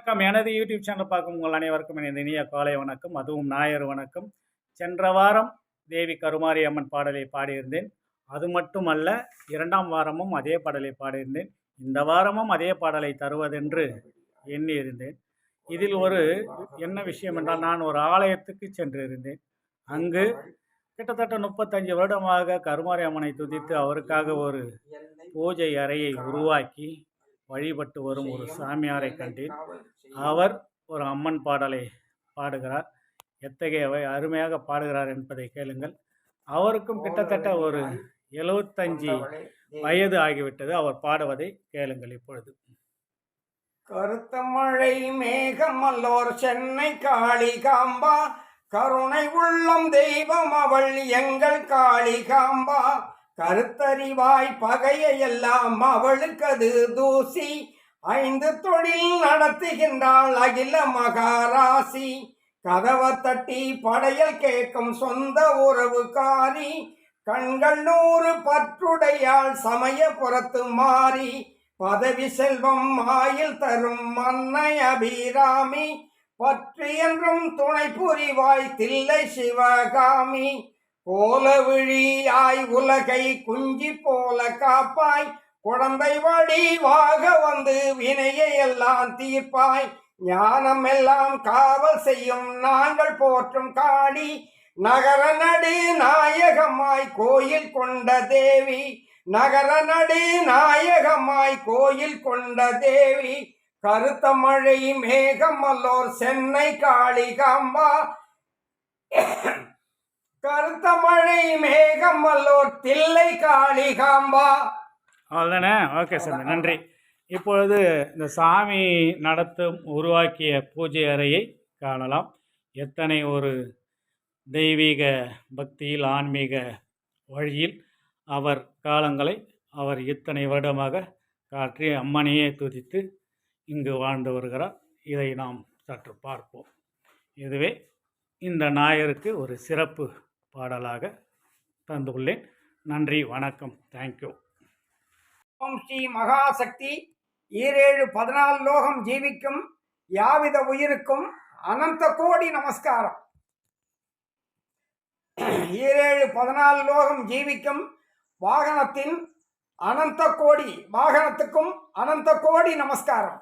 எனது YouTube channel பார்க்கும் உங்கள் அனைவருக்கும் எனது இனிய காலை வணக்கம், அதுவும் ஞாயிறு வணக்கம். சென்ற வாரம் தேவி கருமாரி அம்மன் பாடலை பாடியிருந்தேன். அது மட்டுமல்ல, 2ஆம் வாரமும் அதே பாடலை பாடியிருந்தேன். இந்த வாரமும் அதே பாடலை தருவதென்று எண்ணியிருந்தேன். இதில் ஒரு என்ன விஷயம் என்றால், நான் ஒரு ஆலயத்துக்கு சென்றிருந்தேன். அங்கு கிட்டத்தட்ட 35 வருடமாக கருமாரி அம்மனை துதித்து அவருக்காக ஒரு பூஜை அறையை உருவாக்கி வழிபட்டு வரும் ஒரு சாமியாரை கண்டேன். அவர் ஒரு அம்மன் பாடலை பாடுகிறார். எத்தகைய அருமையாக பாடுகிறார் என்பதை கேளுங்கள். அவருக்கும் கிட்டத்தட்ட ஒரு 75 வயது ஆகிவிட்டது. அவர் பாடுவதை கேளுங்கள் இப்பொழுது. கருத்த மழை மேகம் அல்லோர் சென்னை காளிகாம்பா, கருணை உள்ளம் தெய்வம் அவள் எங்கள் காளிகாம்பா. கருத்தறிவாய் பகையை எல்லாம் அவளுக்கது தூசி, 5 தொழில் நடத்துகின்றாள் அகில மகாராசி. கதவை தட்டி படையல் கேட்கும் சொந்த உறவுக்காரி, கண்கள் 100 பற்றுடையாள் சமய புறத்து மாறி. பதவி செல்வம் ஆயில் தரும் அன்னை அபிராமி, பற்று என்றும் துணை புரிவாய் தில்லை சிவகாமி. கோல விழியாய் உலகை குஞ்சி போல காப்பாய், குழந்தை வடிவாக வந்து வினையை எல்லாம் தீர்ப்பாய். ஞானம் எல்லாம் காவல் செய்யும் நாங்கள் போற்றும் காளி, நகர நடு நாயகமாய் கோயில் கொண்ட தேவி. நகர நடு நாயகமாய் கோயில் கொண்ட தேவி. கருத்த மழை மேகம் அல்லோர் சென்னை காளிகாம்பா, கருத்த மழை மேகம் அல்லோர் தில்லை காளிகாம்பா. அவ்வளோதானே? ஓகே சார், நன்றி. இப்பொழுது இந்த சாமி நடத்தும் உருவாக்கிய பூஜை அறையை காணலாம். எத்தனை ஒரு தெய்வீக பக்தியில் ஆன்மீக வழியில் அவர் காலங்களை அவர் இத்தனை வருடமாக காற்றி அம்மனையே துதித்து இங்கு வாழ்ந்து வருகிறார். இதை நாம் சற்று பார்ப்போம். இதுவே இந்த ஞாயிறுக்கு ஒரு சிறப்பு பாடலாக தந்துள்ளேன். நன்றி, வணக்கம், தேங்க்யூ. ஓம் ஸ்ரீ மகாசக்தி. 14 லோகம் ஜீவிக்கும் யாவித உயிருக்கும் அனந்த கோடி நமஸ்காரம். 14 லோகம் ஜீவிக்கும் வாகனத்தின் அனந்த கோடி வாகனத்துக்கும் அனந்த கோடி நமஸ்காரம்.